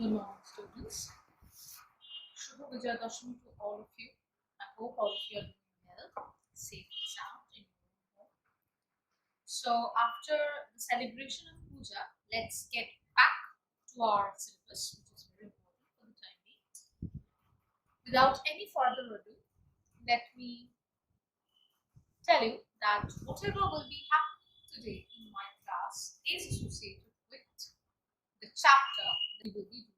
Good morning, students. Shubha Vijayadashmi to all of you. I hope all of you are doing well, safe and sound in your own home. So, after the celebration of Puja, let's get back to our syllabus, which is very important for the time being. Without any further ado, let me tell you that whatever will be happening today in my class is associated with the chapter that we will be doing today.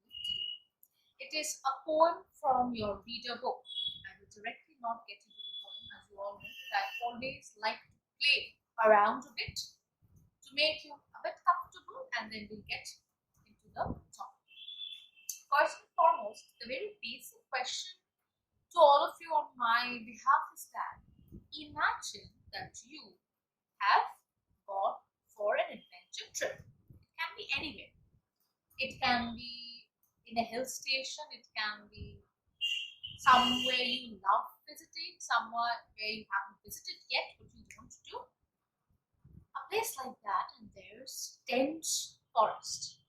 It is a poem from your reader book. I will directly not get into the poem, as you all know that I always like to play around a bit to make you a bit comfortable, and then we'll get into the topic. First and foremost, the very basic question to all of you on my behalf is that imagine that you have gone for an adventure trip. It can be anywhere. It can be in a hill station, it can be somewhere you love visiting, somewhere where you haven't visited yet but you want to do. A place like that, and there's dense forest.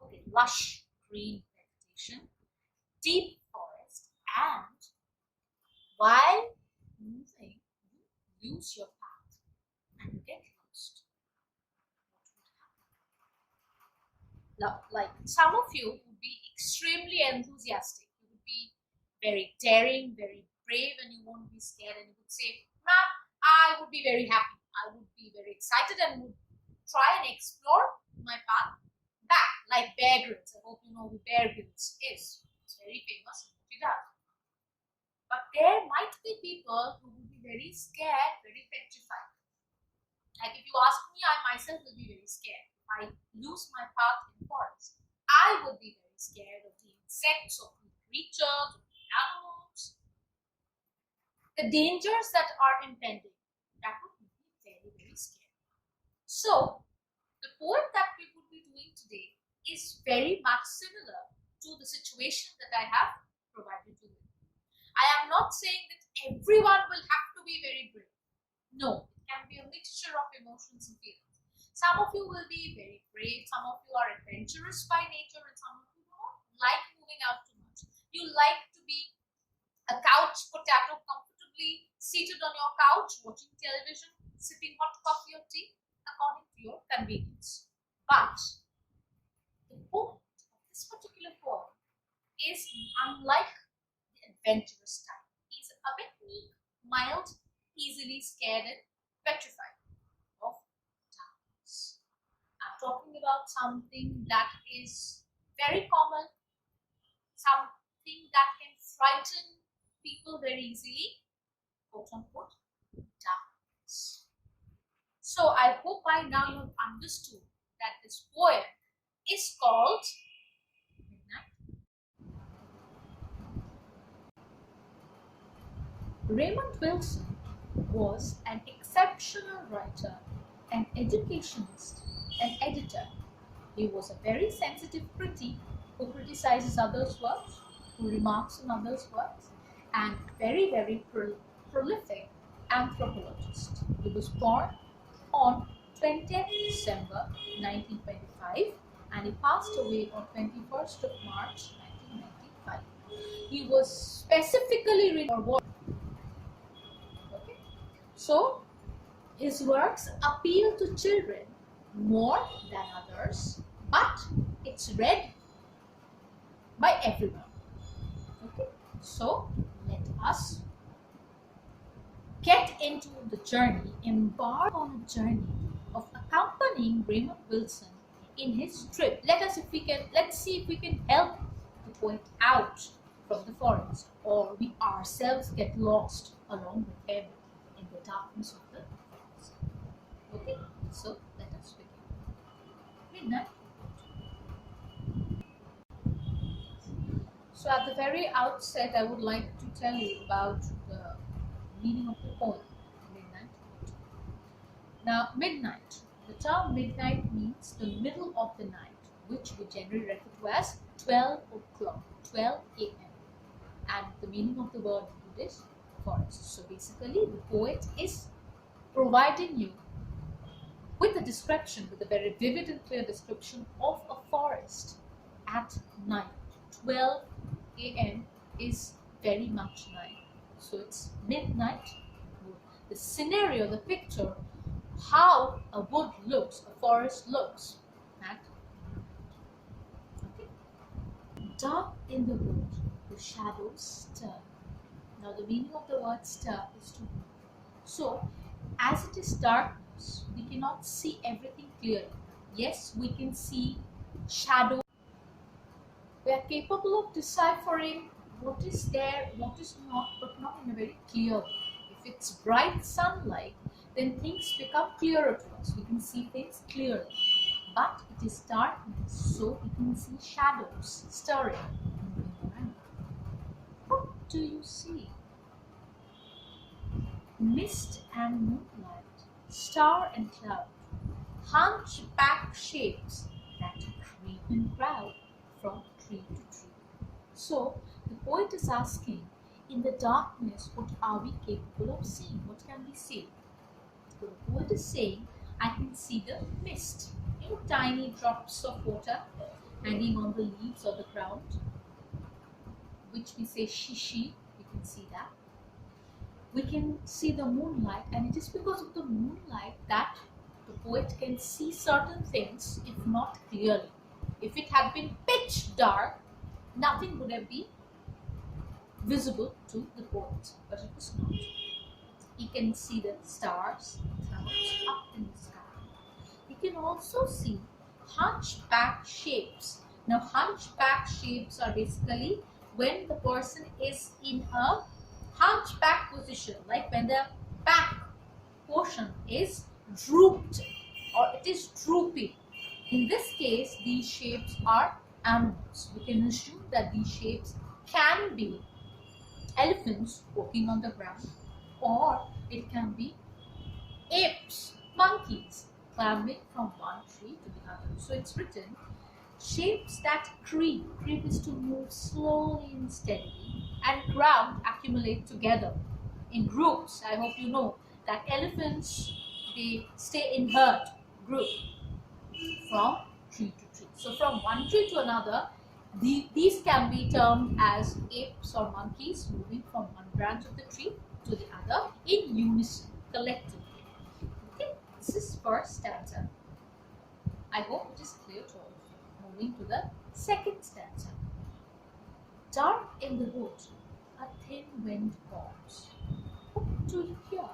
Okay, lush green vegetation, deep forest, and while moving, you lose your path and you get lost. What would happen? Like some of you would be extremely enthusiastic. You would be very daring, very brave, and you won't be scared. And you would say, "Ma'am, I would be very happy. I would be very excited and would try and explore my path back, like Bear Grylls." I hope you know who Bear Grylls is. It's very famous in what he does. But there might be people who will be very scared, very petrified. Like if you ask me, I myself will be very scared. If I lose my path in the forest, I would be very scared of the insects, of the creatures, of the animals. The dangers that are impending, that would make me very, very scared. So, the poem that we would be doing today is very much similar to the situation that I have provided you with. I am not saying that everyone will have to be very brave. No, it can be a mixture of emotions and feelings. Some of you will be very brave, some of you are adventurous by nature, and some of you don't like moving out too much. You like to be a couch potato, comfortably seated on your couch, watching television, sipping hot coffee or tea, according to your convenience. But the point of this particular poem is unlike the adventurous type. He's a bit meek, mild, easily scared and petrified of darkness. I'm talking about something that is very common, something that can frighten people very easily, quote unquote, darkness. So I hope by now you have understood that this poem is called Midnight. Raymond Wilson was an exceptional writer, an educationist, an editor. He was a very sensitive critic who criticizes others' works, who remarks on others' works, and very, very prolific anthropologist. He was born on 20th December 1925 and he passed away on 21st of March 1995. He was specifically written for what? Okay. So, his works appeal to children more than others, but it's read by everyone. Okay, so let us get into the journey, embark on a journey of accompanying Raymond Wilson in his trip. Let's see if we can help the poet out from the forest, or we ourselves get lost along with him in the darkness of the forest. Okay, so let us begin. Midnight. So at the very outset, I would like to tell you about the meaning of the poem, Midnight. Now, midnight. The term midnight means the middle of the night, which we generally refer to as 12 o'clock, 12 a.m. And the meaning of the word wood is forest. So basically, the poet is providing you with a description, with a very vivid and clear description of a forest at night. 12 a.m. is very much night. So it's midnight. The scenario, the picture, how a wood looks, a forest looks at okay. Dark in the wood, the shadows stir. Now the meaning of the word stir is to move. So as it is darkness, we cannot see everything clearly. Yes, we can see shadow. We are capable of deciphering what is there, what is not, but not in a very clear way. If it's bright sunlight, then things become clearer to us. We can see things clearly. But it is darkness, so we can see shadows stirring, moving around. What do you see? Mist and moonlight, star and cloud, hunchback shapes that creep and crowd from tree to tree. So the poet is asking, in the darkness, what are we capable of seeing? What can we see? So the poet is saying, I can see the mist, tiny drops of water hanging on the leaves of the ground, which we say shishi. We can see that. We can see the moonlight, and it is because of the moonlight that the poet can see certain things, if not clearly. If it had been pitch dark, nothing would have been visible to the poet, but it was not. He can see the stars, clouds up in the sky. He can also see hunchback shapes. Now, hunchback shapes are basically when the person is in a hunchback position, like when the back portion is drooped or it is drooping. In this case, these shapes are animals. We can assume that these shapes can be elephants walking on the ground, or it can be apes, monkeys climbing from one tree to the other. So it's written, shapes that creep. Creep is to move slowly and steadily, and crowd, accumulate together in groups. I hope you know that elephants, they stay in herd, group, from tree to tree. So from one tree to another, these can be termed as apes or monkeys moving from one branch of the tree to the other in unison, collectively. Okay, this is first stanza. I hope it is clear to all of you. Moving to the second stanza. Dark in the wood, a thin wind calls. What do you hear?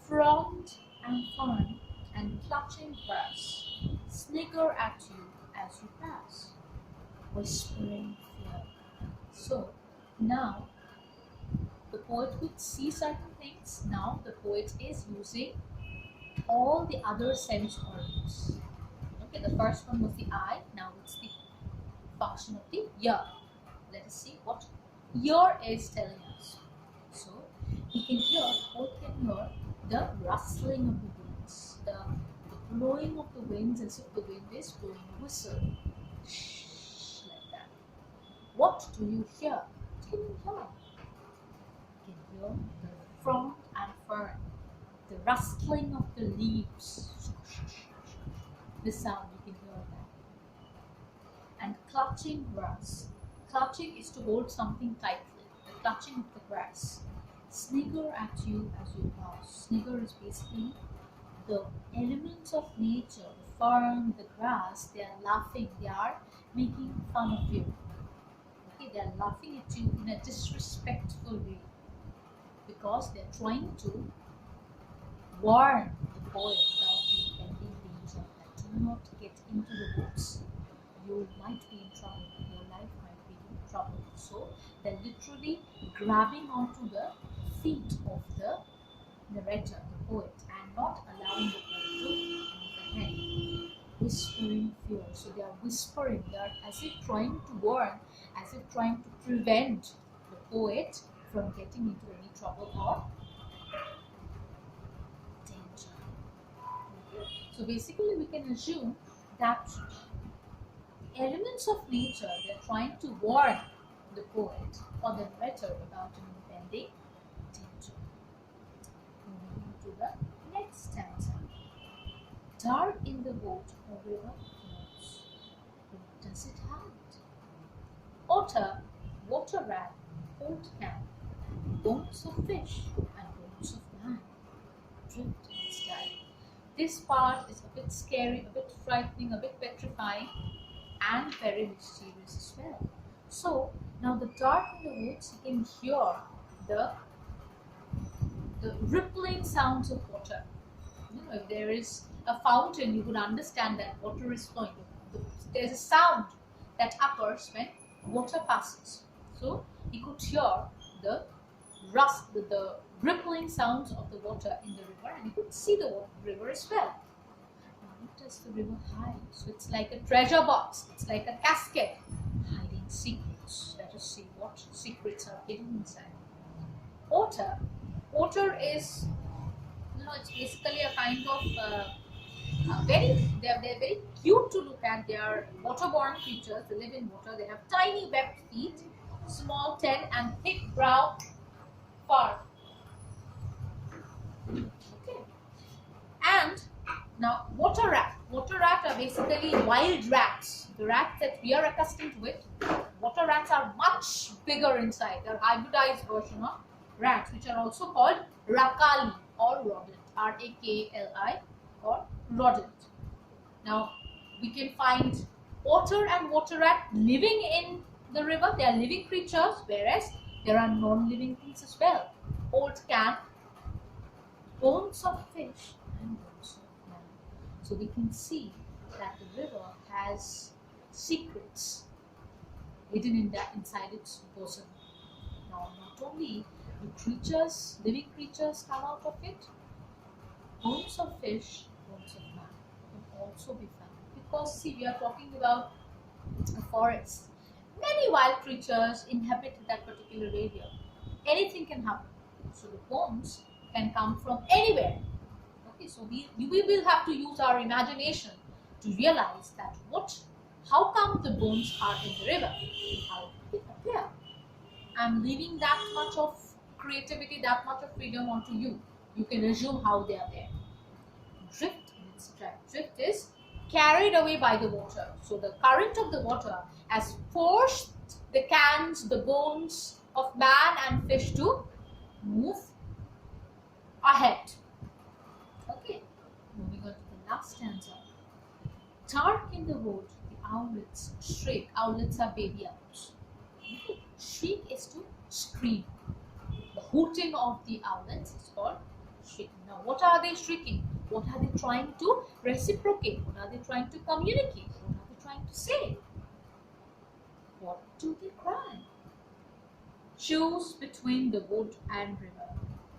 Frond and fern and clutching grass snigger at you as you pass, whispering fear. So now the poet could see certain things. Now the poet is using all the other sense organs. Okay, the first one was the eye. Now it's the function of the ear. Let us see what ear is telling us. So he can hear, poet can hear the rustling of the winds, the blowing of the winds as if the wind is blowing a whistle. Shh, like that. What do you hear? What can you hear? You can hear the frond and fern, the rustling of the leaves. The sound, you can hear that. And clutching grass. Clutching is to hold something tightly, the clutching of the grass. Snigger at you as you pass. Snigger is basically the elements of nature, the fern, the grass, they are laughing, they are making fun of you. Okay, they are laughing at you in a disrespectful way because they are trying to warn the poet about the impending danger that do not get into the woods. You might be in trouble, your life might be in trouble. So they're literally grabbing onto the feet of the narrator, the poet, and not allowing the poet to move ahead. Whispering fear. So they are whispering, they are as if trying to warn, as if trying to prevent the poet from getting into any trouble or danger. So basically we can assume that elements of nature, they're trying to warn the poet or the narrator about an impending danger. Moving to the next stanza. Dark in the wood, a river flows. What does does it hide? Otter, water rat, old cat, bones of fish and bones of man, drift in sky. This part is a bit scary, a bit frightening, a bit petrifying, and very mysterious as well. So now the dark in the woods, you can hear the the rippling sounds of water. If there is a fountain, you would understand that water is flowing. There's a sound that occurs when water passes. So you could hear the the rippling sounds of the water in the river, and you could see the river as well. Now, what does the river hide? So it's like a treasure box. It's like a casket hiding secrets. Let us see what secrets are hidden inside. Otter. Otter is, it's basically a kind of they're very cute to look at. They are waterborne creatures. They live in water. They have tiny webbed feet, small tail, and thick brown fur. Okay. And now water rat. Water rat are basically wild rats. The rats that we are accustomed with. Water rats are much bigger inside. They're hybridized version of rats, which are also called rakali or rodent. Rakli or rodent. Now we can find otter and water rat living in the river. They are living creatures, whereas there are non-living things as well. Old can, bones of fish and bones of man. So we can see that the river has secrets hidden inside its bosom. Now, not only do living creatures come out of it, bones of fish, bones of man can also be found. Because see, we are talking about a forest. Many wild creatures inhabit that particular area. Anything can happen. So the bones can come from anywhere. Okay, so we will have to use our imagination to realize that how come the bones are in the river? How did they appear? I'm leaving that much of creativity, that much of freedom onto you. You can assume how they are there. Drift means drift is carried away by the water. So the current of the water has forced the cans, the bones of man and fish to move ahead. Okay, moving on to the last stanza. Dark in the wood, the owlets shriek. Owlets are baby owls. Okay. Shriek is to scream. The hooting of the owlets is called shrieking. Now, what are they shrieking? What are they trying to reciprocate? What are they trying to communicate? What are they trying to say? What do they cry? Choose between the wood and river.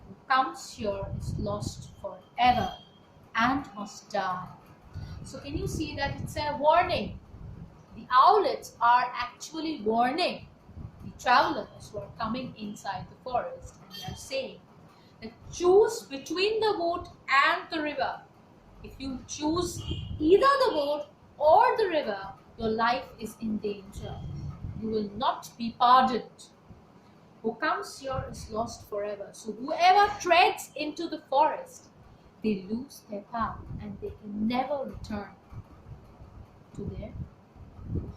Who comes here is lost forever and must die. So can you see that it's a warning? The owlets are actually warning the travelers who are coming inside the forest, and they are saying that choose between the wood and the river. If you choose either the wood or the river, your life is in danger. You will not be pardoned. Who comes here is lost forever. So whoever treads into the forest, they lose their path and they can never return to their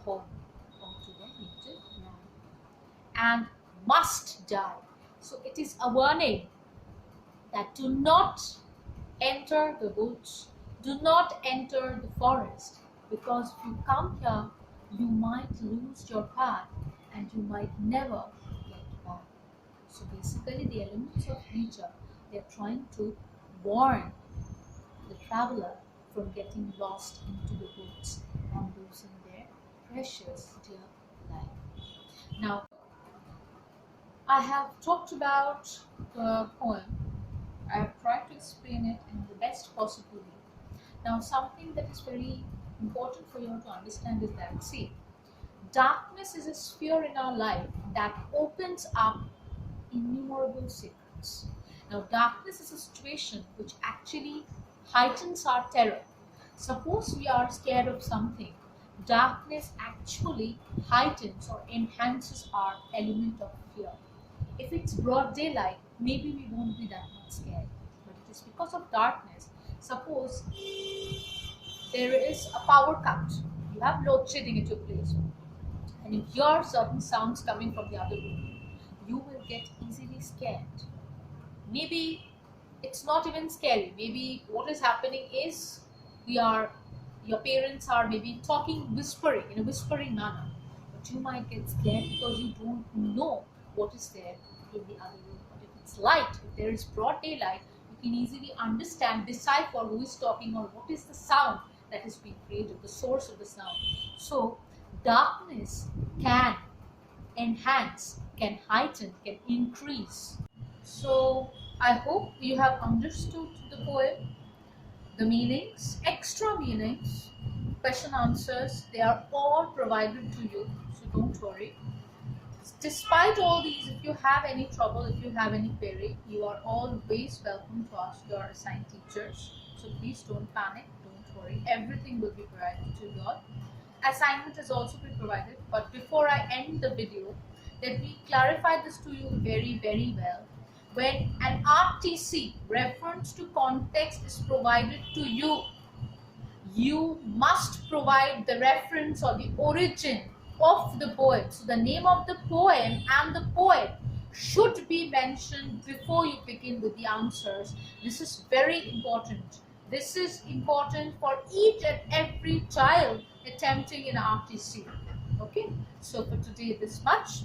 home or to their native land and must die. So it is a warning that do not enter the woods, do not enter the forest, because if you come here, you might lose your path and you might never get back. So basically the elements of nature, they are trying to warn the traveler from getting lost into the woods and losing their precious dear life. Now, I have talked about the poem. I have tried to explain it in the best possible way. Now, something that is very important for you to understand is that, see, darkness is a sphere in our life that opens up innumerable secrets. Now, darkness is a situation which actually heightens our terror. Suppose we are scared of something, darkness actually heightens or enhances our element of fear. If it's broad daylight, maybe we won't be that much scared. But it is because of darkness. Suppose there is a power cut. You have load shedding at your place, and you hear certain sounds coming from the other room, you will get easily scared. Maybe it's not even scary. Maybe what is happening is we are your parents are maybe talking whispering in a whispering manner, but you might get scared because you don't know what is there in the other room. But if it's light, if there is broad daylight, you can easily understand, decipher who is talking or what is the sound that is being created, the source of the sound. So darkness can enhance, can heighten, can increase. So I hope you have understood the poem, the meanings, extra meanings, question answers, they are all provided to you. So don't worry. Despite all these, if you have any trouble, if you have any query, you are always welcome to ask your assigned teachers. So please don't panic, don't worry. Everything will be provided to you all. Assignment has also been provided. But before I end the video, let me clarify this to you very, very well. When an RTC, reference to context, is provided to you, you must provide the reference or the origin of the poem. So the name of the poem and the poet should be mentioned before you begin with the answers. This is very important. This is important for each and every child attempting an RTC. Okay, so for today this much.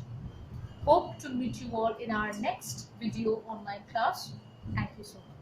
Hope to meet you all in our next video online class. Thank you so much.